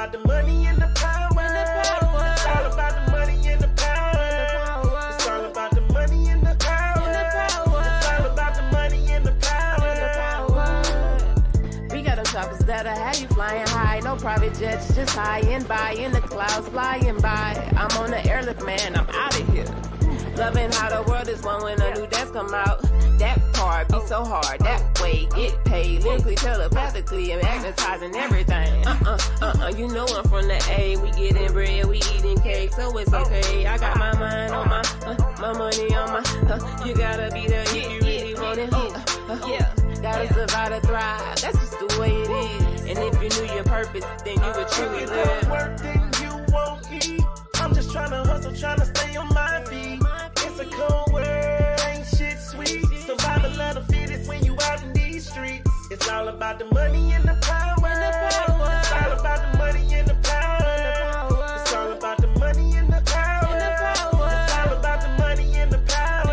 about the money and the power. It's all about the money and the power. It's all about the money and the power. It's all about the money and the power. We got them choppers that'll have you flying high. No private jets, just high and by in the clouds flying by. I'm on the airlift, man, I'm out of here. Loving how the world is one when a new dance come out. That part be so hard, that way get paid. Lyrically, telepathically, and magnetizing everything. You know I'm from the A. We getting bread, we eating cake, so it's okay. I got my mind on my money on my. You gotta be there if you really want it. Gotta survive to thrive. That's just the way it is. And if you knew your purpose, then you would truly If you live. don't work, then you won't eat. I'm just tryna hustle, tryna stay on my feet. It's a cold world, ain't shit sweet. Survival of the fittest when you out in these streets. It's all about the money and the power. It's all about the money and the power. It's all about the money and the power. It's all about the money and the power.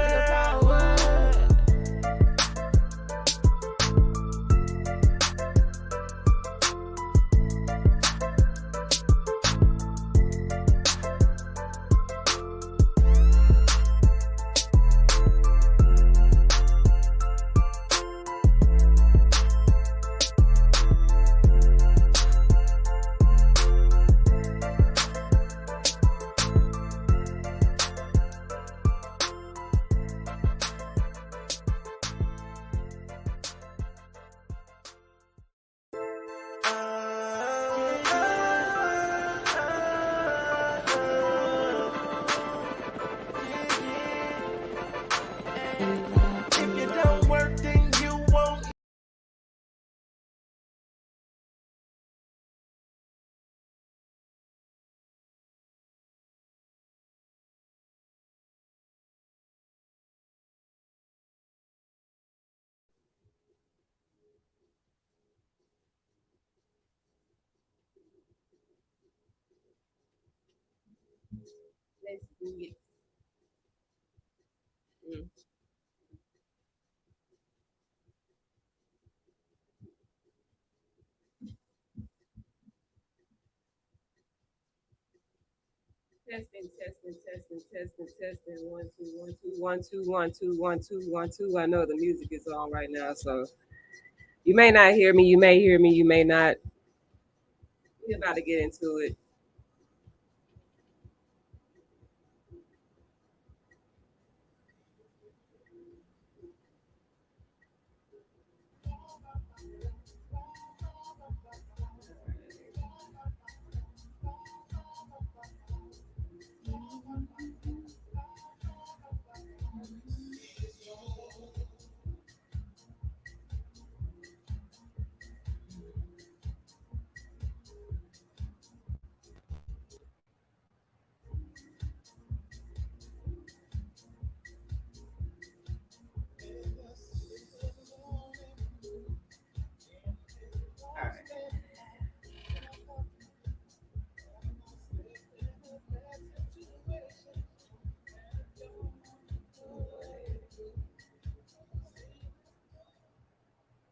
If you don't work, then you won't. Let's do it. Testing. 1, 2, 1, 2, 1, 2, 1, 2, 1, 2, 1, 2. I know the music is on right now, so you may not hear me. You may hear me. You may not. We're about to get into it.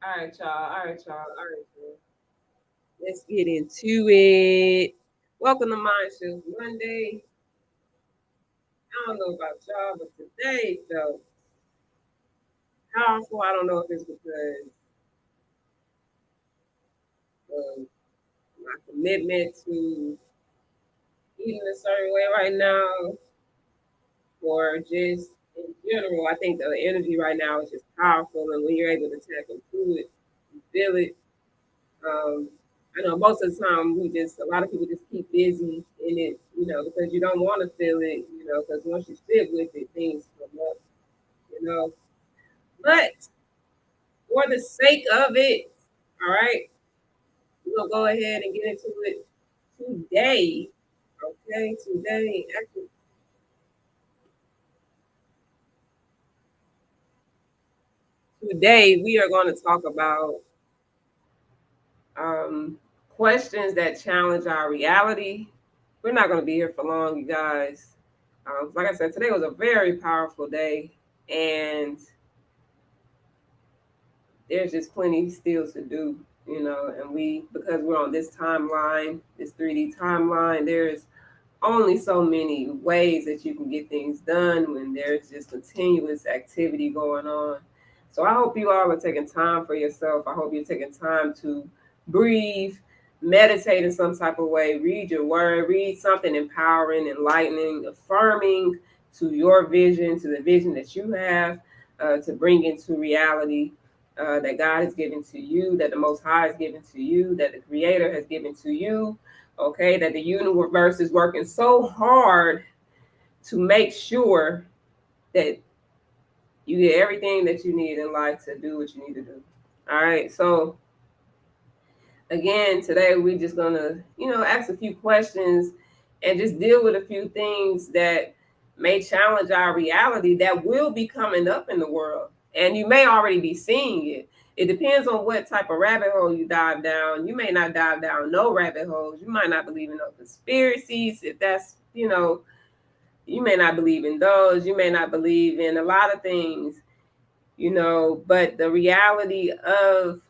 All right, y'all. Let's get into it. Welcome to MindShift Monday. I don't know about y'all, but today felt powerful. I don't know if it's because of my commitment to eating a certain way right now, or just in general. I think the energy right now is just powerful, and when you're able to tap into it, you feel it. I know most of the time a lot of people just keep busy in it, because you don't want to feel it, because once you sit with it, things come up, you know. But for the sake of it, all right, we're gonna go ahead and get into it today. Okay, today we are going to talk about questions that challenge our reality. We're not going to be here for long, you guys. Like I said, today was a very powerful day, and there's just plenty still to do. And because we're on this timeline, this 3D timeline, there's only so many ways that you can get things done when there's just continuous activity going on. So I hope you all are taking time for yourself. I hope you're taking time to breathe, meditate in some type of way, read your word, read something empowering, enlightening, affirming to your vision, to the vision that you have, to bring into reality, that God has given to you, that the Most High has given to you, that the Creator has given to you. Okay, that the universe is working so hard to make sure that you get everything that you need in life to do what you need to do. All right, so again, today we're just gonna, ask a few questions and just deal with a few things that may challenge our reality that will be coming up in the world. And you may already be seeing it. It depends on what type of rabbit hole you dive down. You may not dive down no rabbit holes. You might not believe in no conspiracies. If that's, you may not believe in those. You may not believe in a lot of things, but the reality of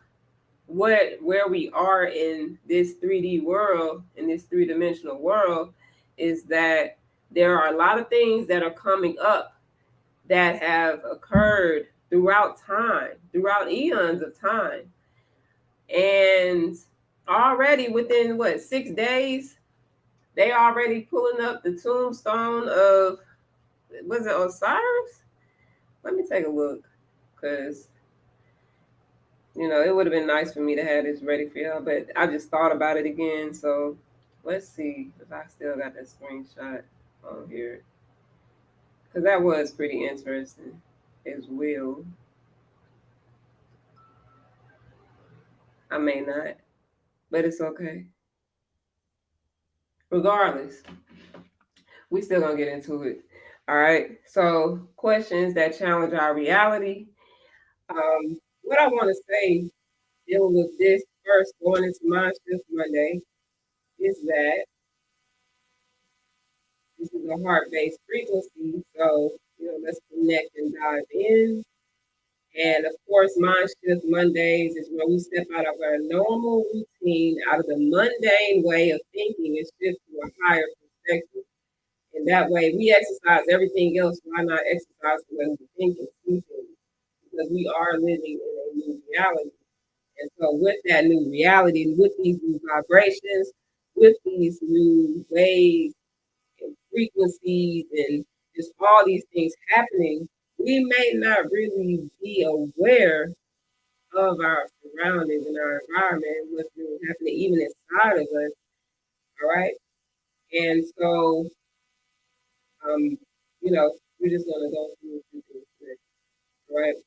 where we are in this 3D world, in this three-dimensional world, is that there are a lot of things that are coming up that have occurred throughout time, throughout eons of time. And already within 6 days, they already pulling up the tombstone of, was it Osiris? Let me take a look, because it would have been nice for me to have this ready for y'all, but I just thought about it again. So let's see if I still got that screenshot on here, because that was pretty interesting as well. I may not, but it's okay. Regardless, we still gonna get into it. All right. So questions that challenge our reality. What I want to say dealing with this first going into MindShift Monday is that this is a heart-based frequency. So, let's connect and dive in. And of course, MindShift Mondays is where we step out of our normal routine, out of the mundane way of thinking, and shift to a higher perspective. And that way, we exercise everything else. Why not exercise the way we think and see things? Because we are living in a new reality. And so, with that new reality, with these new vibrations, with these new ways and frequencies, and just all these things happening, we may not really be aware of our surroundings and our environment, what's really happening even inside of us. All right. And so, um, we're just gonna go through a few things today. All right.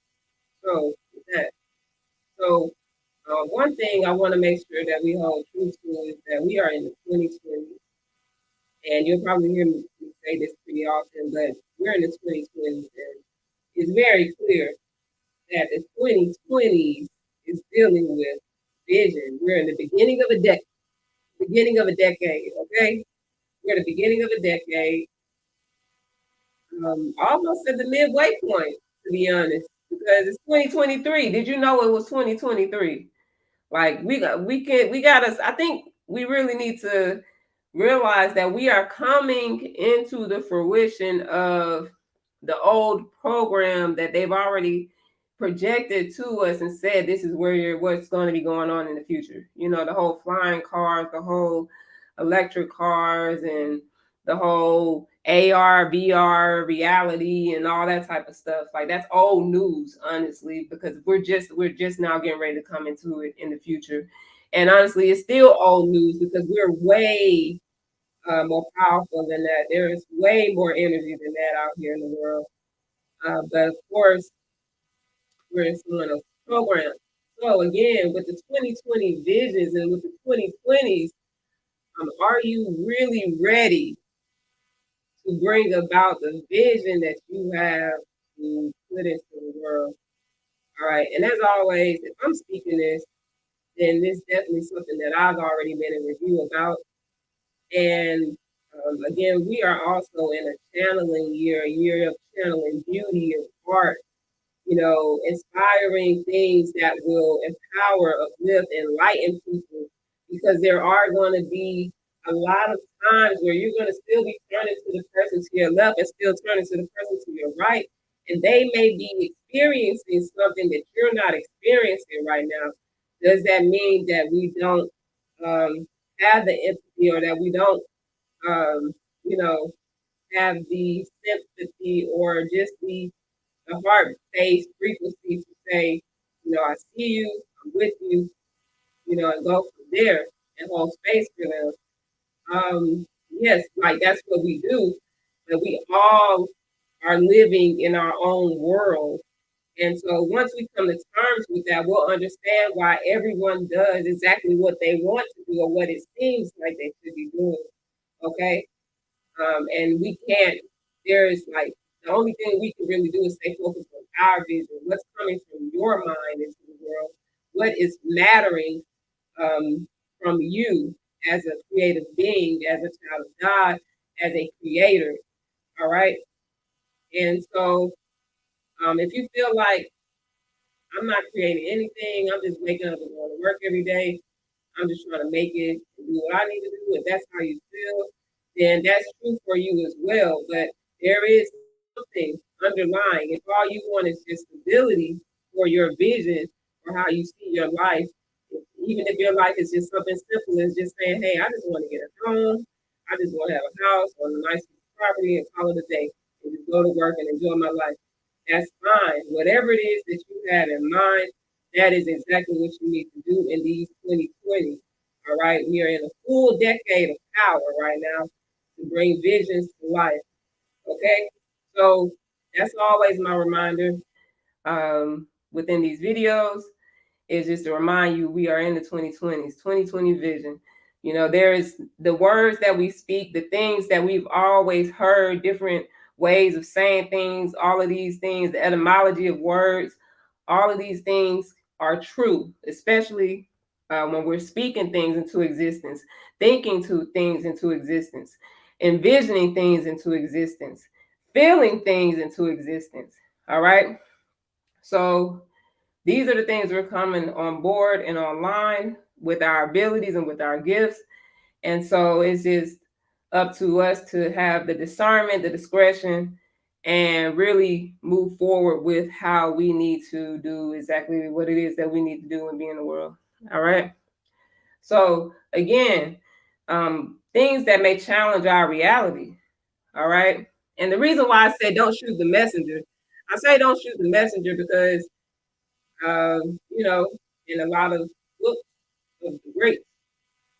So with that, so one thing I want to make sure that we hold true to is that we are in the 2020s, and you'll probably hear me say this pretty often, but we're in the 2020s, and it's very clear that the 2020s is dealing with vision. We're in the beginning of a decade, okay? We're at the beginning of a decade, almost at the midway point, to be honest, because it's 2023. Did you know it was 2023? Like we got us. I think we really need to realize that we are coming into the fruition of the old program that they've already projected to us and said this is what's going to be going on in the future. The whole flying cars, the whole electric cars, and the whole AR, VR, reality, and all that type of stuff. Like, that's old news, honestly, because we're just now getting ready to come into it in the future. And honestly, it's still old news because we're way more powerful than that. There is way more energy than that out here in the world. But of course, we're in someone else's program. So again, with the 2020 visions and with the 2020s, are you really ready to bring about the vision that you have to put into the world? All right. And as always, if I'm speaking this, then this is definitely something that I've already been in review about. And again, we are also in a channeling year, a year of channeling beauty and art, inspiring things that will empower, uplift, enlighten people, because there are going to be a lot of times where you're going to still be turning to the person to your left and still turning to the person to your right, and they may be experiencing something that you're not experiencing right now. Does that mean that we don't have the empathy, or that we don't, um, you know, have the sympathy, or just the heart-based frequency to say, I see you, I'm with you, and go from there and hold space for them. Yes, like that's what we do, but we all are living in our own world. And so once we come to terms with that, we'll understand why everyone does exactly what they want to do, or what it seems like they should be doing. Okay. And we can't, there's like, the only thing we can really do is stay focused on our vision, what's coming from your mind into the world, what is mattering um, from you as a creative being, as a child of God, as a creator. All right. And so if you feel like I'm not creating anything, I'm just waking up and going to work every day, I'm just trying to make it and do what I need to do. If that's how you feel, then that's true for you as well. But there is something underlying. If all you want is just stability for your vision or how you see your life, even if your life is just something simple as just saying, hey, I just want to get a home, I just want to have a house or a nice piece of property and call it a day and just go to work and enjoy my life. That's fine. Whatever it is that you have in mind, that is exactly what you need to do in these 2020. All right. We are in a full decade of power right now to bring visions to life. Okay. So that's always my reminder within these videos, is just to remind you we are in the 2020s, 2020 vision. There is the words that we speak, the things that we've always heard, different ways of saying things, all of these things, the etymology of words, all of these things are true, especially when we're speaking things into existence, thinking to things into existence, envisioning things into existence, feeling things into existence. All right. So these are the things we're coming on board and online with our abilities and with our gifts. And so it's just up to us to have the discernment, the discretion, and really move forward with how we need to do exactly what it is that we need to do and be in the world. All right. So again, things that may challenge our reality. All right. And the reason why I say don't shoot the messenger, I say don't shoot the messenger because in a lot of books of the greats,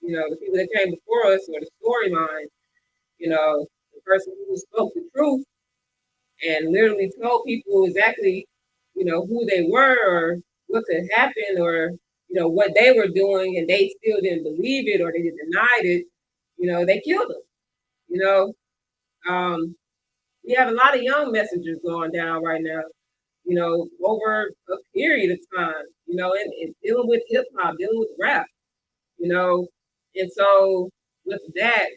the people that came before us, or the storyline, the person who spoke the truth and literally told people exactly, who they were, or what could happen, or, what they were doing, and they still didn't believe it, or they denied it, they killed them. You know, we have a lot of young messengers going down right now, over a period of time, and dealing with hip hop, dealing with rap, you know. And so with that,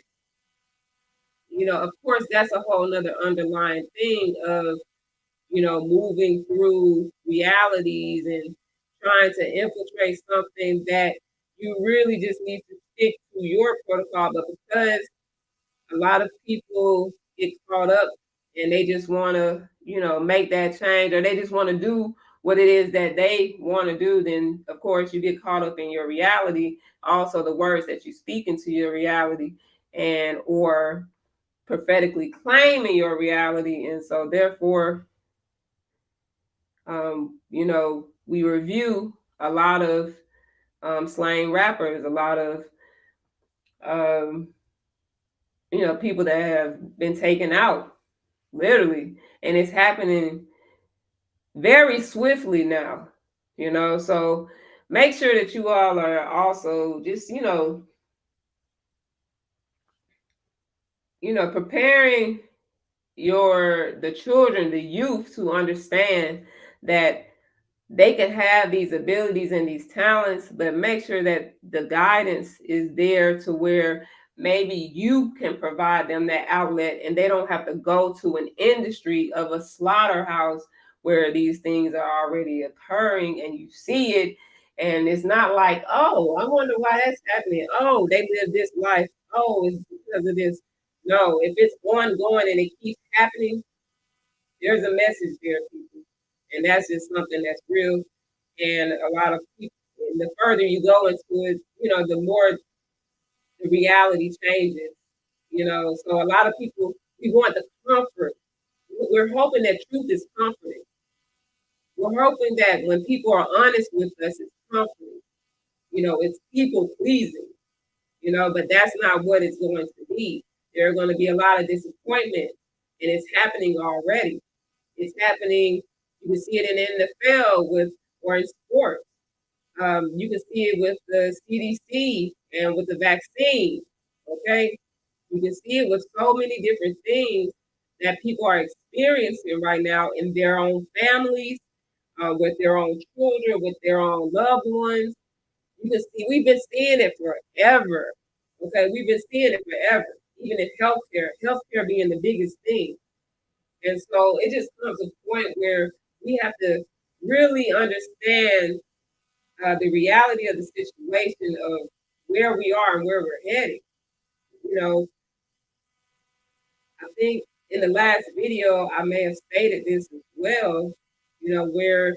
of course, that's a whole nother underlying thing of, moving through realities and trying to infiltrate something that you really just need to stick to your protocol. But because a lot of people get caught up and they just want to, make that change, or they just want to do what it is that they want to do, then of course you get caught up in your reality, also the words that you speak into your reality, and or prophetically claiming your reality. And so therefore, we review a lot of slang rappers, a lot of um, people that have been taken out, literally, and it's happening very swiftly now. So make sure that you all are also just preparing the children, the youth, to understand that they can have these abilities and these talents, but make sure that the guidance is there to where maybe you can provide them that outlet, and they don't have to go to an industry of a slaughterhouse where these things are already occurring and you see it. And it's not like, oh, I wonder why that's happening. Oh, they live this life. Oh, it's because of this. No, if it's ongoing and it keeps happening, there's a message there, people. And that's just something that's real. And a lot of people, the further you go into it, the more the reality changes. So a lot of people, we want the comfort. We're hoping that truth is comforting. We're hoping that when people are honest with us, it's comforting. It's people pleasing, but that's not what it's going to be. There are going to be a lot of disappointment, and it's happening already. It's happening. You can see it in the NFL or in sports. You can see it with the CDC and with the vaccine. Okay, you can see it with so many different things that people are experiencing right now in their own families, with their own children, with their own loved ones. You can see we've been seeing it forever. Okay, we've been seeing it forever, even in healthcare being the biggest thing. And so it just comes to a point where we have to really understand the reality of the situation of where we are and where we're headed. You know, I think in the last video I may have stated this as well. Where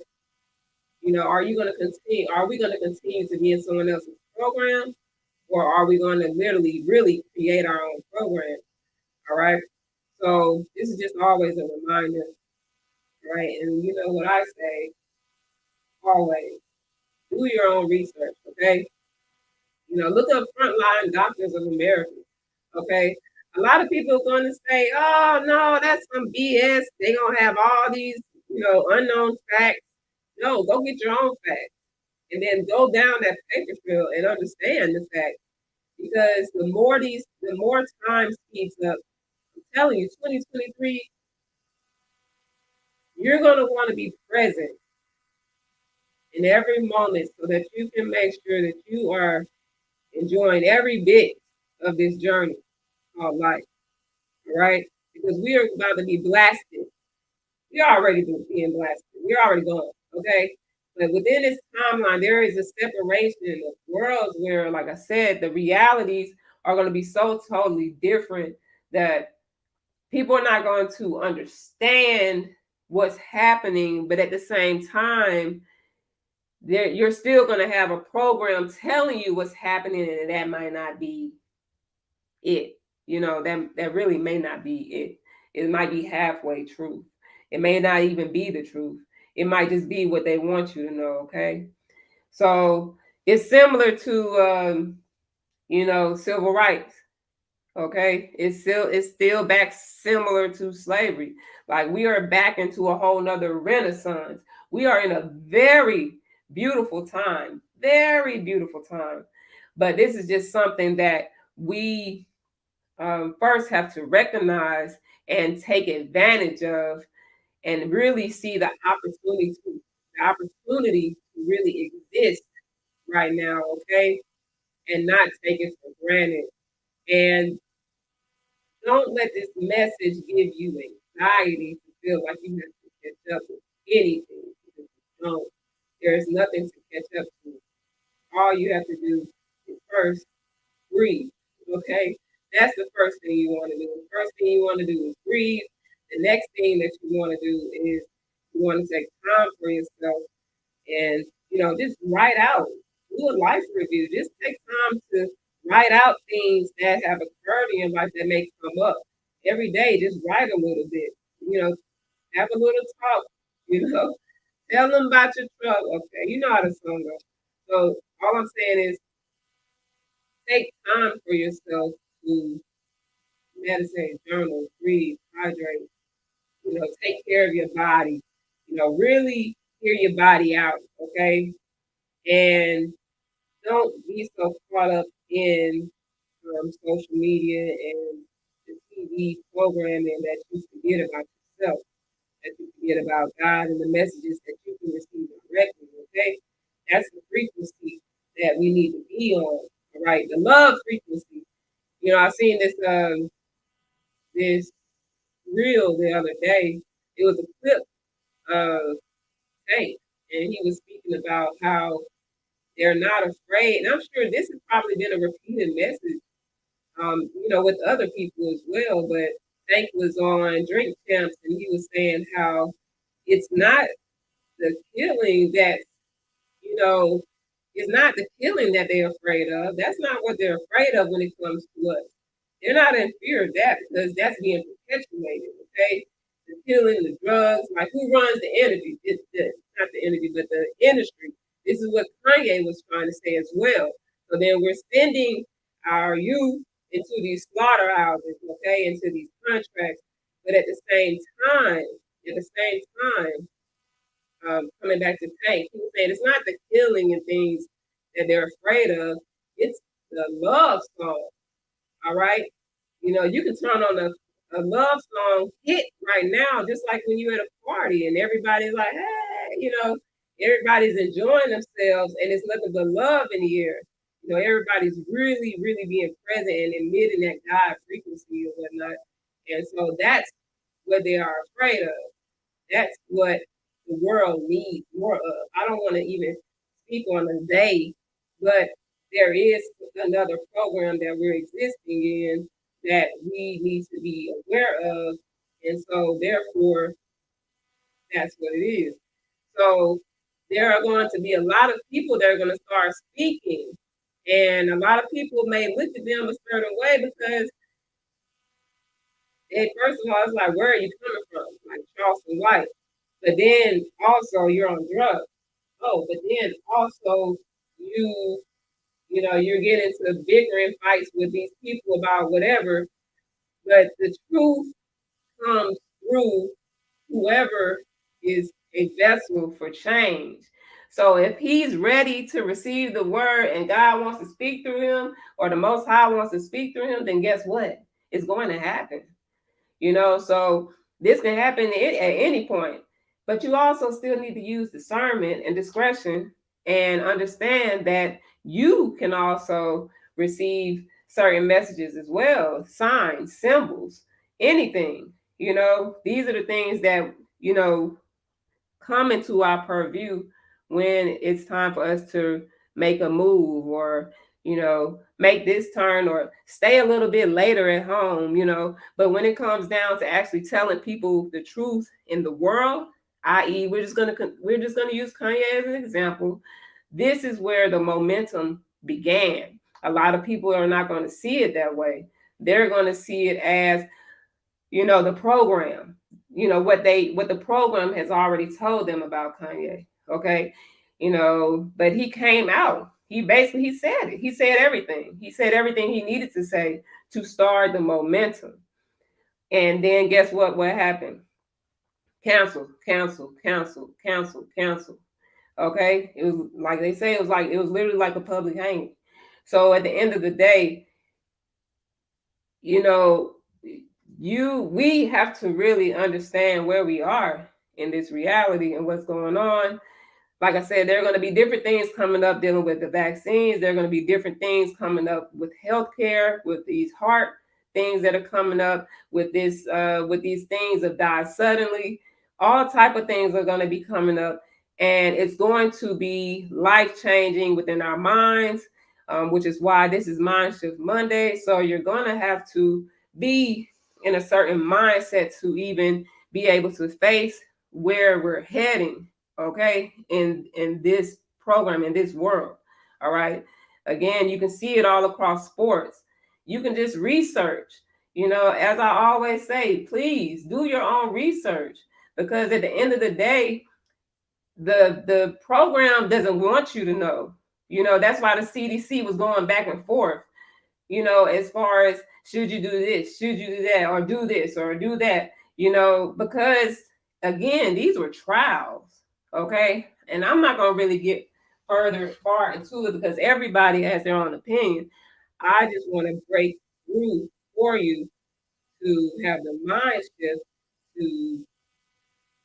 are you going to continue? Are we going to continue to be in someone else's program, or are we going to literally, really create our own program? All right. So this is just always a reminder, right? And you know what I say always: do your own research. Okay. Look up Frontline Doctors of America. Okay. A lot of people are going to say, "Oh no, that's some BS. They're gonna have all these, unknown facts." No, go get your own facts, and then go down that paper trail and understand the facts. Because the more time speeds up. I'm telling you, 2023, you're gonna want to be present in every moment so that you can make sure that you are enjoying every bit of this journey called life. All right? Because we are about to be blasted. We're already being blasted. We're already gone. Okay? But within this timeline, there is a separation of worlds where, like I said, the realities are going to be so totally different that people are not going to understand what's happening, but at the same time, you're still going to have a program telling you what's happening, and that might not be it. That really may not be it. It might be halfway truth. It may not even be the truth. It might just be what they want you to know. Okay, so it's similar to civil rights. Okay, it's still back similar to slavery. Like, we are back into a whole nother renaissance. We are in a very beautiful time, very beautiful time. But this is just something that we first have to recognize and take advantage of, and really see the opportunity to really exist right now. Okay, and not take it for granted. And don't let this message give you anxiety to feel like you have to catch up with anything. Because you don't. There is nothing to catch up to. All you have to do is first breathe. Okay? That's the first thing you want to do. The first thing you want to do is breathe. The next thing that you want to do is you want to take time for yourself and, just write out, do a life review. Just take time to write out things that have occurred in your life that may come up. Every day, just write a little bit, have a little talk, you know, tell them about your trouble. Okay, you know how the song goes. So all I'm saying is take time for yourself to meditate, journal, breathe, hydrate, take care of your body, really hear your body out, okay? And don't be so caught up in social media and the TV programming that you forget about yourself, that you forget about God and the messages that you can receive directly, okay? That's the frequency that we need to be on, all right? The love frequency. I seen this reel the other day. It was a clip uh, Tank, and he was speaking about how they're not afraid. And I'm sure this has probably been a repeated message, with other people as well. But Tank was on Drink Champs, and he was saying how it's not the killing that you know, it's not the killing that they're afraid of. That's not what they're afraid of when it comes to us. They're not in fear of that because that's being perpetuated, okay? The killing, the drugs, like who runs the energy? Not the energy, but the industry. This is what Kanye was trying to say as well. So then we're sending our youth into these slaughterhouses, okay, into these contracts. But at the same time, coming back to Tank, he was saying it's not the killing and things that they're afraid of, it's the love song. All right. You can turn on a love song hit right now, just like when you're at a party and everybody's like, hey, everybody's enjoying themselves and it's nothing but love in the air. Everybody's really, really being present and emitting that God frequency or whatnot. And so that's what they are afraid of. That's what the world needs more of. I don't want to even speak on a day, but there is another program that we're existing in that we need to be aware of. And so, therefore, that's what it is. So, there are going to be a lot of people that are going to start speaking. And a lot of people may look at them a certain way because, first of all, it's like, where are you coming from? Like Charleston White. But then also you're on drugs. Oh, but then also you you're getting into bickering fights with these people about whatever. But the truth comes through whoever is a vessel for change. So if he's ready to receive the word and God wants to speak through him, or the Most High wants to speak through him, then guess what? It's going to happen. So this can happen at any point. But you also still need to use discernment and discretion and understand that you can also receive certain messages as well, signs, symbols, anything. These are the things that, come into our purview when it's time for us to make a move or make this turn or stay a little bit later at home. But when it comes down to actually telling people the truth in the world, i.e., we're just gonna use Kanye as an example. This is where the momentum began. A lot of people are not going to see it that way. They're going to see it as the program, what the program has already told them about Kanye. Okay. But he came out. He said it. He said everything. He said everything he needed to say to start the momentum. And then guess what happened? Cancel, cancel, cancel, cancel, cancel. Okay. It was like they say, it was literally like a public hanging. So at the end of the day, we have to really understand where we are in this reality and what's going on. Like I said, there are going to be different things coming up dealing with the vaccines. There are going to be different things coming up with healthcare, with these heart things that are coming up, with these things of die suddenly. All type of things are going to be coming up, and it's going to be life changing within our minds, which is why this is MindShift Monday. So you're going to have to be in a certain mindset to even be able to face where we're heading, okay, in this program, in this world. All right. Again, you can see it all across sports. You can just research. As I always say, please do your own research, because at the end of the day, the program doesn't want you to know. That's why the CDC was going back and forth, as far as should you do this, should you do that, or do this or do that, because again, these were trials. Okay. And I'm not going to really get far into it because everybody has their own opinion. I just want to break through for you to have the mind shift to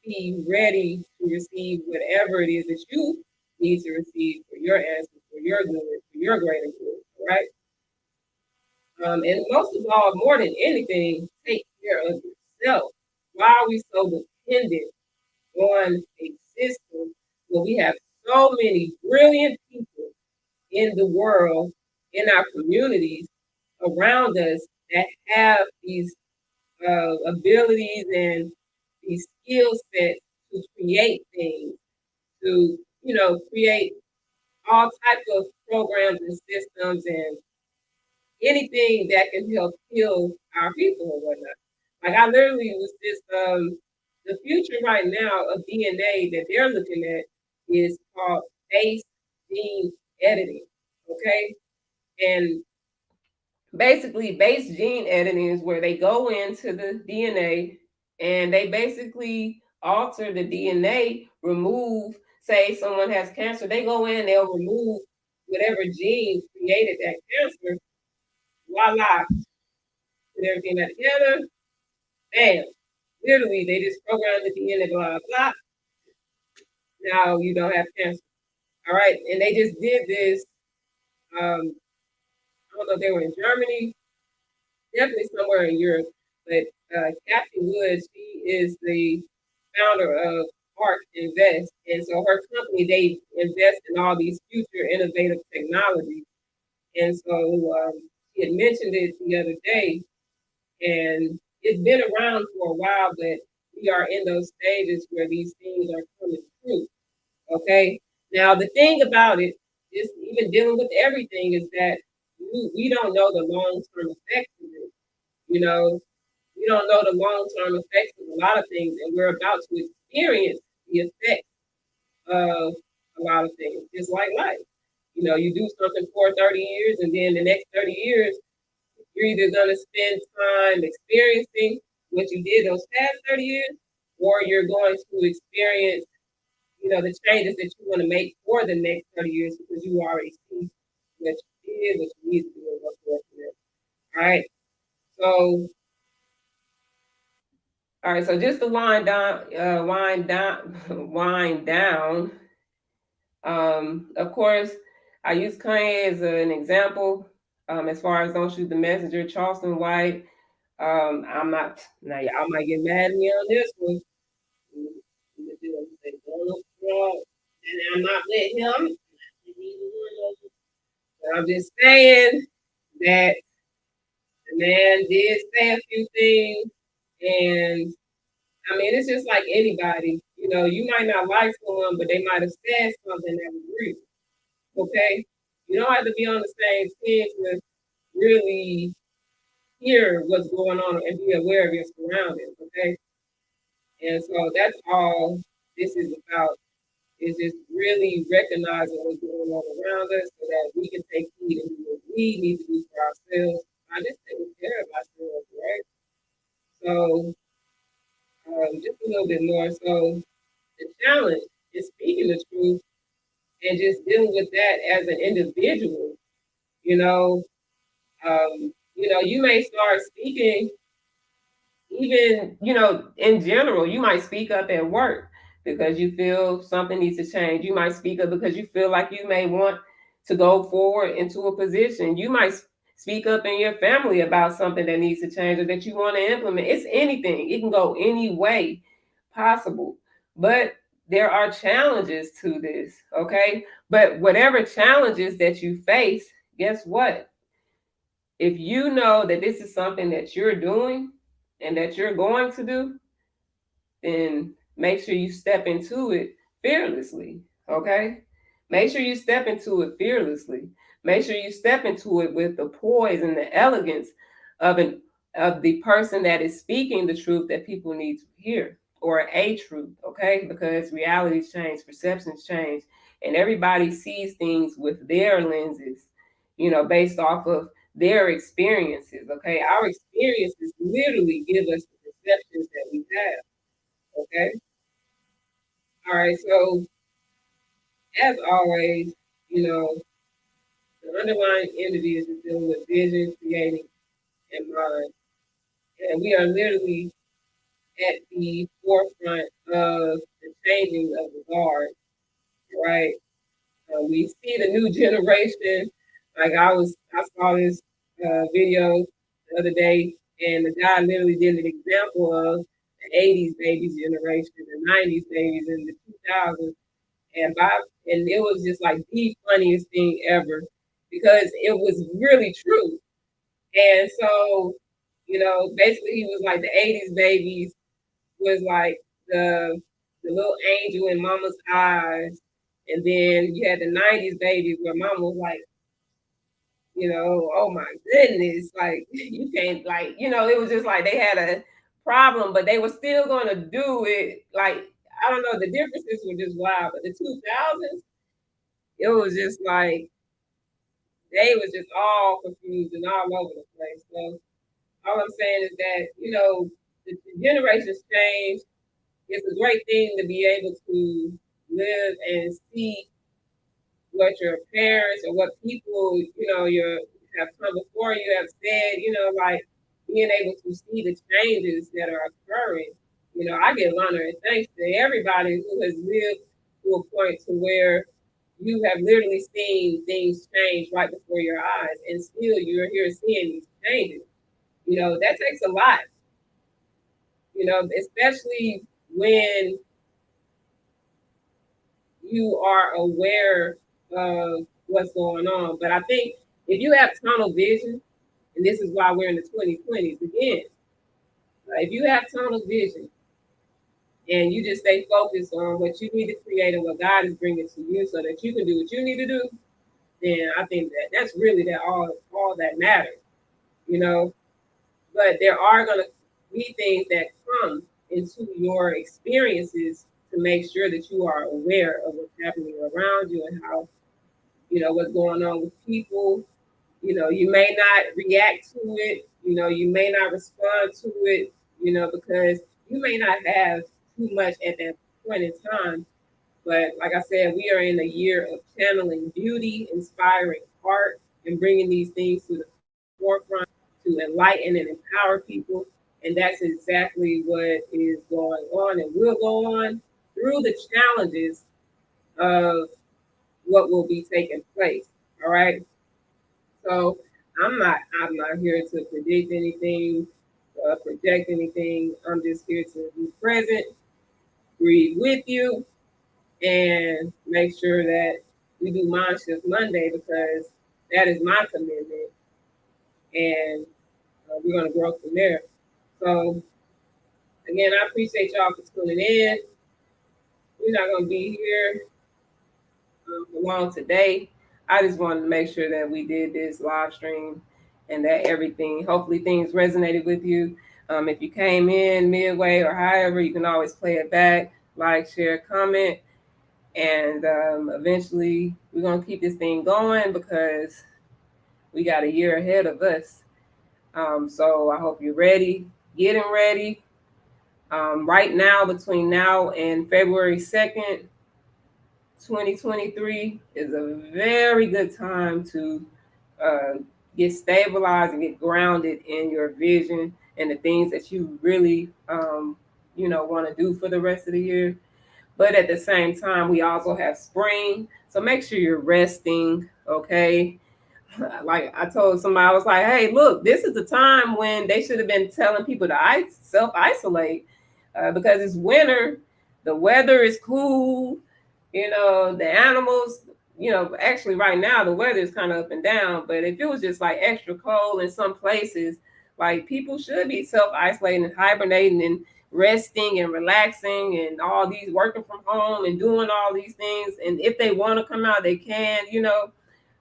be ready to receive whatever it is that you need to receive for your answer, for your good, for your greater good. Right. And most of all, more than anything, take care of yourself. Why are we so dependent on a system where we have so many brilliant people in the world, in our communities around us that have these abilities and these skill sets to create things, to create all types of programs and systems and anything that can help heal our people or whatnot. Like I literally was just the future right now of DNA that they're looking at is called base gene editing. Okay. And basically base gene editing is where they go into the DNA and they basically alter the DNA, remove, say someone has cancer, they go in, they'll remove whatever gene created that cancer, voila, put everything back together, bam. Literally, they just programmed the DNA, blah, blah. Now you don't have cancer. All right. And they just did this. I don't know if they were in Germany, definitely somewhere in Europe. But Kathy Wood, she is the founder of Arc Invest. And so her company, they invest in all these future innovative technologies. And so she had mentioned it the other day, and it's been around for a while, but we are in those stages where these things are coming true. Okay. Now the thing about it is, even dealing with everything, is that we don't know the long term effects of it. You know, we don't know the long term effects of a lot of things, and we're about to experience the effects of a lot of things, just like life. You do something for 30 years, and then the next 30 years, you're either going to spend time experiencing what you did those past 30 years, or you're going to experience, the changes that you want to make for the next 30 years because you already see what you did, what you need to do, and what's working there. All right. So, all right. So just to wind down. Of course, I use Kanye as an example. As far as don't shoot the messenger, Charleston White. I'm not now. Y'all might get mad at me on this one. And I'm not letting him. I'm just saying that the man did say a few things, and I mean it's just like anybody. You might not like someone, but they might have said something that was real. Okay, you don't have to be on the same team to really hear what's going on and be aware of your surroundings. Okay, and so that's all this is about. Is just really recognizing what's going on around us so that we can take heed and do what we need to do for ourselves. I just take care of ourselves, right? So, just a little bit more. So, the challenge is speaking the truth and just dealing with that as an individual. You know, you may start speaking even in general. You might speak up at work because you feel something needs to change. You might speak up because you feel like you may want to go forward into a position. You might speak up in your family about something that needs to change or that you want to implement. It's anything. It can go any way possible, but there are challenges to this. Okay, but whatever challenges that you face, guess what? If you know that this is something that you're doing and that you're going to do, then make sure you step into it fearlessly. Okay? Make sure you step into it fearlessly. Make sure you step into it with the poise and the elegance of the person that is speaking the truth that people need to hear, or a truth, okay? Because realities change, perceptions change, and everybody sees things with their lenses, based off of their experiences, okay? Our experiences literally give us the perceptions that we have. Okay. All right. So, as always, the underlying entity is just dealing with vision, creating, and mind. And we are literally at the forefront of the changing of the guard, right? We see the new generation. Like I saw this video the other day, and the guy literally did an example of the 80s babies generation, the 90s babies, and the 2000s. And it was just like the funniest thing ever because it was really true. And so, basically he was like the 80s babies was like the little angel in mama's eyes. And then you had the 90s babies where mama was like, oh my goodness, like you can't like, it was just like they had a problem, but they were still gonna do it. Like, I don't know, the differences were just wild. But the 2000s, it was just like they was just all confused and all over the place. So all I'm saying is that, the generations change. It's a great thing to be able to live and see what your parents or what people, your have come before you have said, like being able to see the changes that are occurring. I give honor and thanks to everybody who has lived to a point to where you have literally seen things change right before your eyes, and still you're here seeing these changes. That takes a lot, especially when you are aware of what's going on. But I think if you have tunnel vision, and this is why we're in the 2020s again, if you have tunnel vision and you just stay focused on what you need to create and what God is bringing to you so that you can do what you need to do, then I think that's really that all that matters, you know. But there are going to be things that come into your experiences to make sure that you are aware of what's happening around you and how, what's going on with people. You may not react to it, you may not respond to it, because you may not have too much at that point in time. But like I said, we are in a year of channeling beauty, inspiring art, and bringing these things to the forefront to enlighten and empower people. And that's exactly what is going on and will go on through the challenges of what will be taking place. All right. So I'm not here to predict anything, project anything. I'm just here to be present, breathe with you, and make sure that we do MindShift Monday because that is my commitment, and we're gonna grow from there. So again, I appreciate y'all for tuning in. We're not gonna be here for long today. I just wanted to make sure that we did this live stream and that everything, hopefully, things resonated with you. If you came in midway or however, you can always play it back, like, share, comment. And eventually, we're going to keep this thing going because we got a year ahead of us. So I hope you're ready, getting ready. Right now, between now and February 2nd, 2023 is a very good time to uh, get stabilized and get grounded in your vision and the things that you really, want to do for the rest of the year. But at the same time, we also have spring. So make sure you're resting, okay? Like I told somebody, I was like, hey, look, this is the time when they should have been telling people to self-isolate because it's winter. The weather is cool. The animals, actually right now the weather is kind of up and down. But if it was just like extra cold in some places, like people should be self-isolating and hibernating and resting and relaxing and all these working from home and doing all these things. And if they want to come out, they can,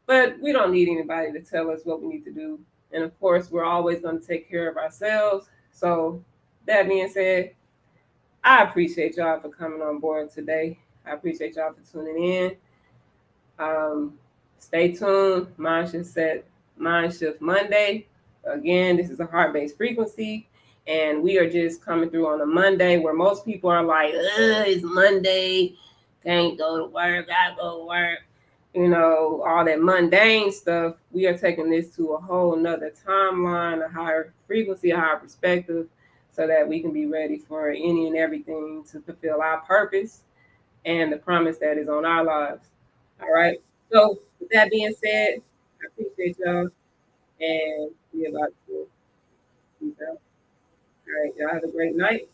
but we don't need anybody to tell us what we need to do. And of course, we're always going to take care of ourselves. So that being said, I appreciate y'all for coming on board today. I appreciate y'all for tuning in. Stay tuned. MindShift Monday. Again, this is a heart-based frequency. And we are just coming through on a Monday where most people are like, it's Monday. Can't go to work. I go to work. All that mundane stuff. We are taking this to a whole nother timeline, a higher frequency, a higher perspective, so that we can be ready for any and everything to fulfill our purpose and the promise that is on our lives. All right. So with that being said, I appreciate y'all and we're about to peace out. All right, y'all have a great night.